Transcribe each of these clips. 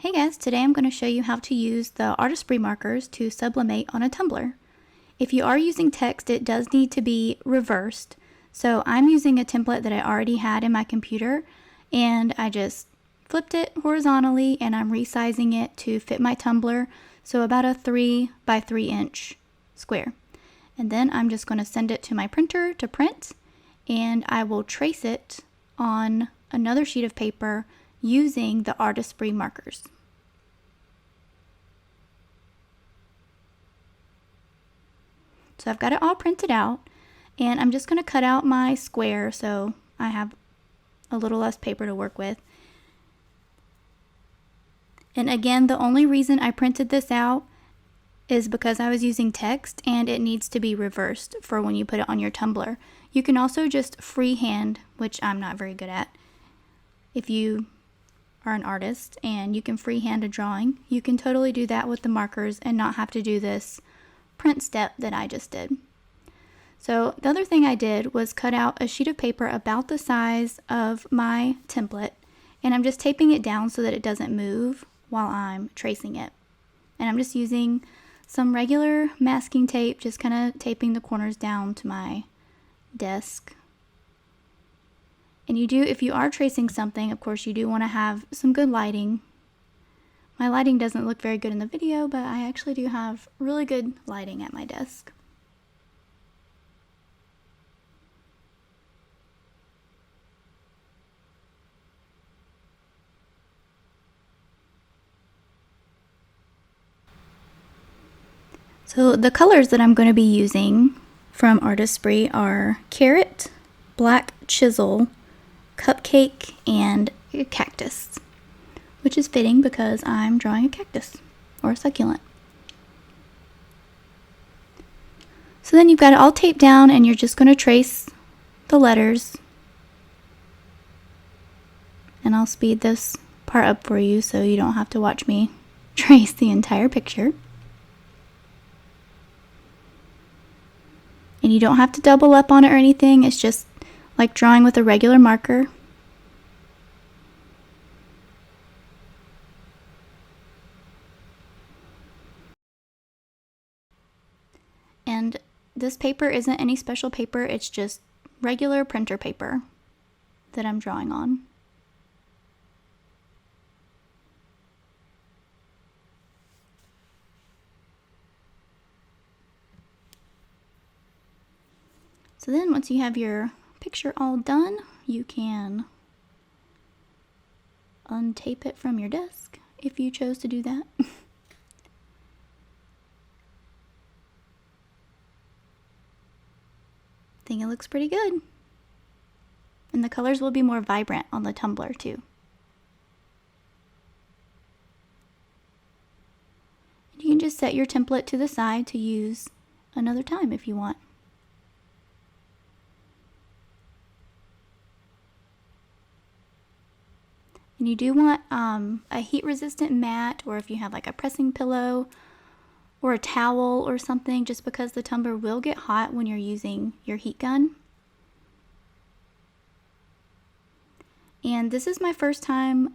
Hey guys, today I'm going to show you how to use the artistry markers to sublimate on a tumbler. If you are using text, it does need to be reversed. So I'm using a template that I already had in my computer, and I just flipped it horizontally and I'm resizing it to fit my tumbler, so about a 3 by 3 inch square. And then I'm just going to send it to my printer to print, and I will trace it on another sheet of paper using the artistry markers. So I've got it all printed out, and I'm just going to cut out my square so I have a little less paper to work with. And again, the only reason I printed this out is because I was using text and it needs to be reversed for when you put it on your tumbler. You can also just freehand, which I'm not very good at. If you are an artist and you can freehand a drawing, you can totally do that with the markers and not have to do this print step that I just did. So the other thing I did was cut out a sheet of paper about the size of my template, and I'm just taping it down so that it doesn't move while I'm tracing it. And I'm just using some regular masking tape, just kind of taping the corners down to my desk. And you do, if you are tracing something, of course you do want to have some good lighting. My lighting doesn't look very good in the video, but I actually do have really good lighting at my desk. So the colors that I'm going to be using from Artistry are Carrot, Black Chisel, Cupcake, and Cactus, which is fitting because I'm drawing a cactus or a succulent. So then you've got it all taped down and you're just going to trace the letters. And I'll speed this part up for you so you don't have to watch me trace the entire picture. And you don't have to double up on it or anything, it's just like drawing with a regular marker. And this paper isn't any special paper, it's just regular printer paper that I'm drawing on. So then once you have your picture all done, you can untape it from your desk if you chose to do that. I think it looks pretty good. And the colors will be more vibrant on the tumbler too. You can just set your template to the side to use another time if you want. And you do want a heat-resistant mat, or if you have like a pressing pillow or a towel or something, just because the tumbler will get hot when you're using your heat gun. And this is my first time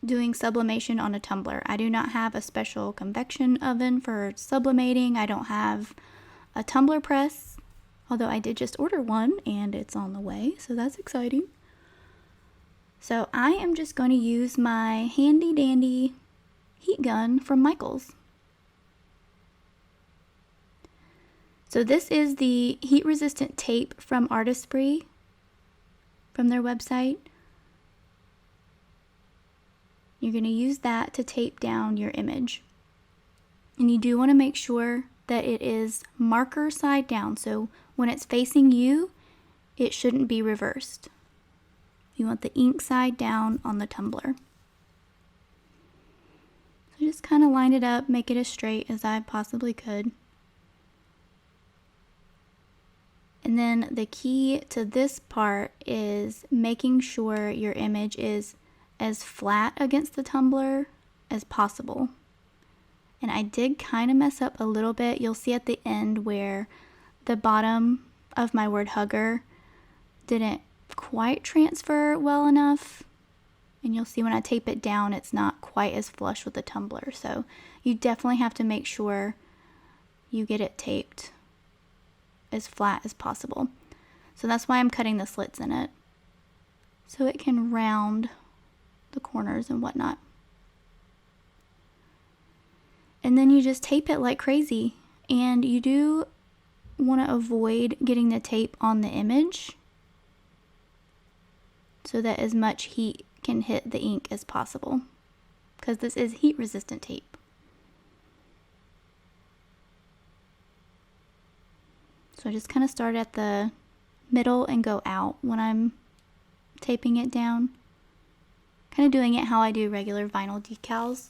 doing sublimation on a tumbler. I do not have a special convection oven for sublimating. I don't have a tumbler press, although I did just order one and it's on the way, so that's exciting. So I am just going to use my handy dandy heat gun from Michaels. So this is the heat resistant tape from Artistry from their website. You're going to use that to tape down your image. And you do want to make sure that it is marker side down. So when it's facing you, it shouldn't be reversed. You want the ink side down on the tumbler. So just kind of line it up, make it as straight as I possibly could. And then the key to this part is making sure your image is as flat against the tumbler as possible. And I did kind of mess up a little bit. You'll see at the end where the bottom of my word hugger didn't quite transfer well enough, And you'll see when I tape it down, it's not quite as flush with the tumbler. So you definitely have to make sure you get it taped as flat as possible. So that's why I'm cutting the slits in it, so it can round the corners and whatnot. And then you just tape it like crazy. And you do want to avoid getting the tape on the image so that as much heat can hit the ink as possible, because this is heat resistant tape. So I just kind of start at the middle and go out when I'm taping it down. Kind of doing it how I do regular vinyl decals.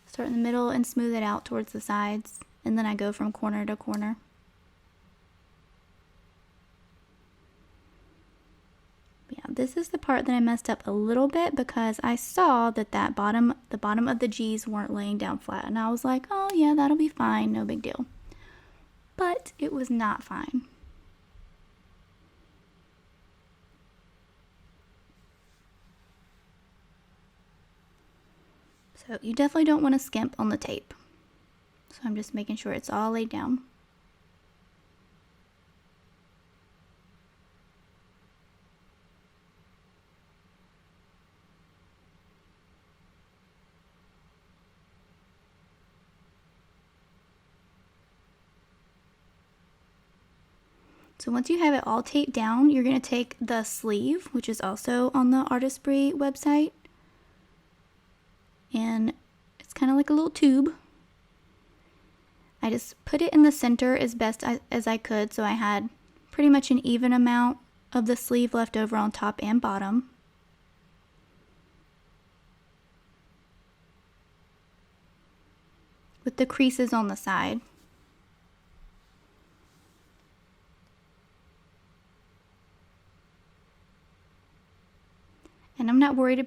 Start in the middle and smooth it out towards the sides, and then I go from corner to corner. Yeah, this is the part that I messed up a little bit because I saw that the bottom of the G's weren't laying down flat, and I was like, oh yeah, that'll be fine, no big deal. But it was not fine. So you definitely don't want to skimp on the tape. So I'm just making sure it's all laid down. So once you have it all taped down, you're going to take the sleeve, which is also on the Artistry website, and it's kind of like a little tube. I just put it in the center as best as I could, so I had pretty much an even amount of the sleeve left over on top and bottom. With the creases on the side. And I'm not worried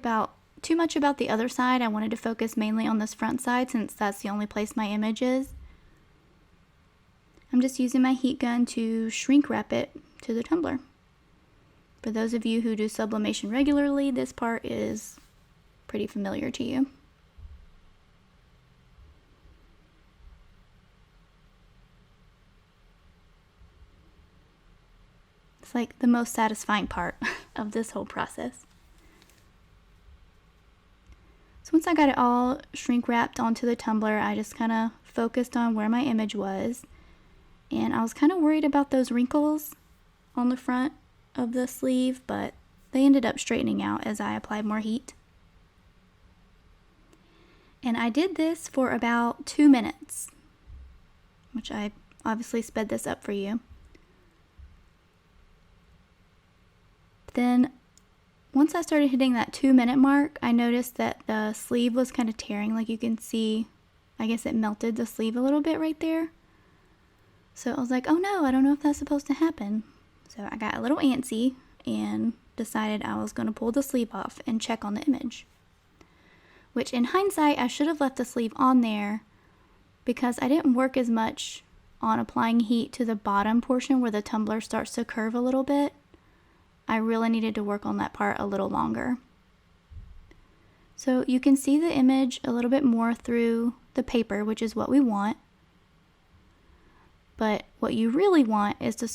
too much about the other side. I wanted to focus mainly on this front side since that's the only place my image is. I'm just using my heat gun to shrink wrap it to the tumbler. For those of you who do sublimation regularly, this part is pretty familiar to you. It's like the most satisfying part of this whole process. So once I got it all shrink wrapped onto the tumbler, I just kind of focused on where my image was. And I was kind of worried about those wrinkles on the front of the sleeve, but they ended up straightening out as I applied more heat. And I did this for about 2 minutes, which I obviously sped this up for you. Then once I started hitting that 2-minute mark, I noticed that the sleeve was kind of tearing. Like you can see, I guess it melted the sleeve a little bit right there. So I was like, oh no, I don't know if that's supposed to happen. So I got a little antsy and decided I was going to pull the sleeve off and check on the image. Which in hindsight, I should have left the sleeve on there because I didn't work as much on applying heat to the bottom portion where the tumbler starts to curve a little bit. I really needed to work on that part a little longer. So you can see the image a little bit more through the paper, which is what we want. But what you really want is to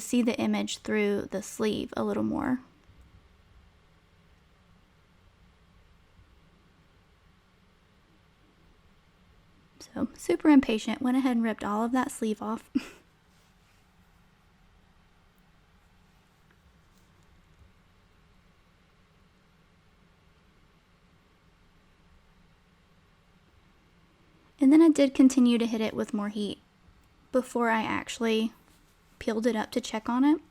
see the image through the sleeve a little more. So super impatient, went ahead and ripped all of that sleeve off. And then I did continue to hit it with more heat before I actually peeled it up to check on it.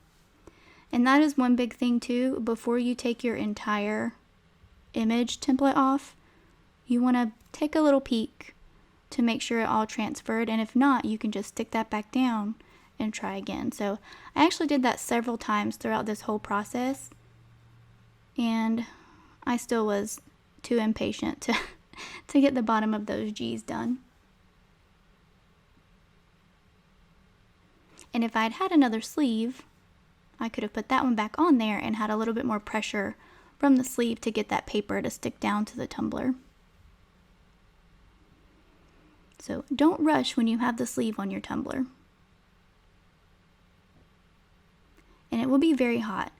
And that is one big thing too. Before you take your entire image template off, you want to take a little peek to make sure it all transferred. And if not, you can just stick that back down and try again. So I actually did that several times throughout this whole process. And I still was too impatient to get the bottom of those G's done. And if I'd had another sleeve, I could have put that one back on there and had a little bit more pressure from the sleeve to get that paper to stick down to the tumbler. So don't rush when you have the sleeve on your tumbler. And it will be very hot.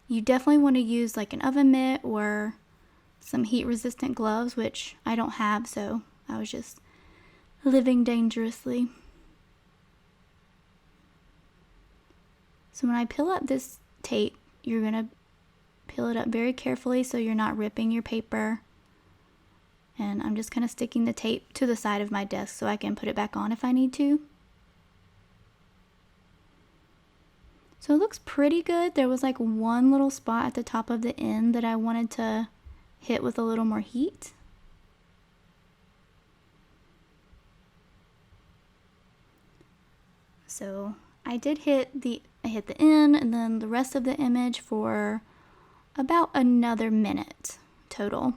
You definitely want to use like an oven mitt or some heat resistant gloves, which I don't have, so I was just living dangerously. So when I peel up this tape, you're going to peel it up very carefully so you're not ripping your paper. And I'm just kind of sticking the tape to the side of my desk so I can put it back on if I need to. So it looks pretty good. There was like one little spot at the top of the end that I wanted to hit with a little more heat. So I did hit the end and then the rest of the image for about another minute total.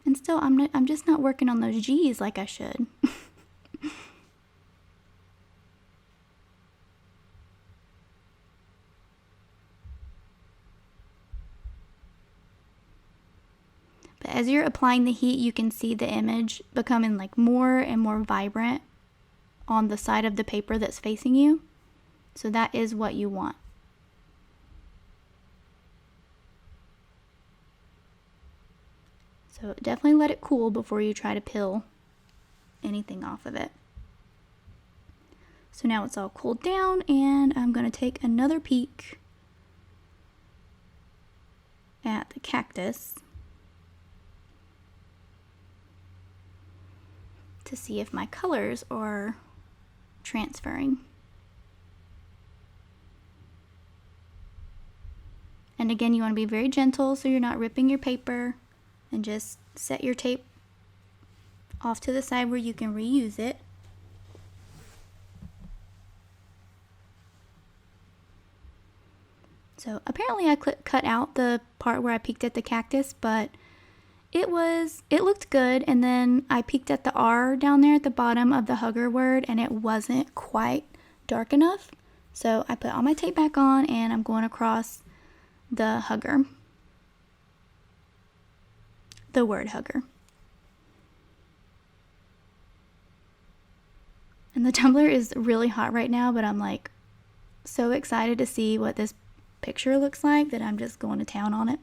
And still, I'm just not working on those G's like I should. But as you're applying the heat, you can see the image becoming like more and more vibrant on the side of the paper that's facing you. So that is what you want. So definitely let it cool before you try to peel anything off of it. So now it's all cooled down, and I'm going to take another peek at the cactus to see if my colors are transferring. And again, you want to be very gentle so you're not ripping your paper, and just set your tape off to the side where you can reuse it. So apparently I cut out the part where I peeked at the cactus, but it looked good. And then I peeked at the R down there at the bottom of the hugger word, and it wasn't quite dark enough. So I put all my tape back on, and I'm going across the hugger. The word hugger. And the tumbler is really hot right now, but I'm like so excited to see what this picture looks like that I'm just going to town on it.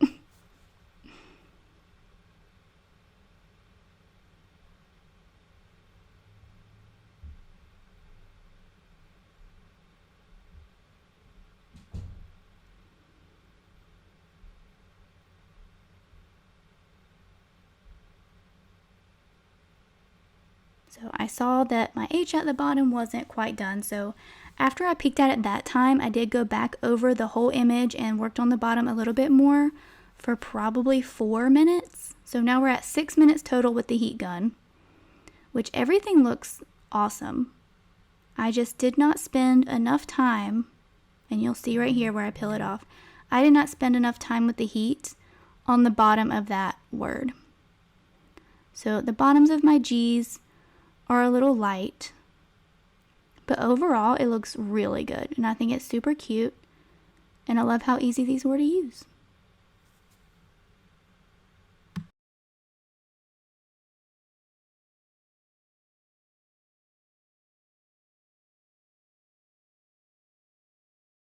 So I saw that my H at the bottom wasn't quite done, so after I peeked at it that time, I did go back over the whole image and worked on the bottom a little bit more for probably 4 minutes. So now we're at 6 minutes total with the heat gun, which everything looks awesome. I just did not spend enough time, and you'll see right here where I peel it off, I did not spend enough time with the heat on the bottom of that word. So the bottoms of my G's are a little light, but overall it looks really good, and I think it's super cute, and I love how easy these were to use.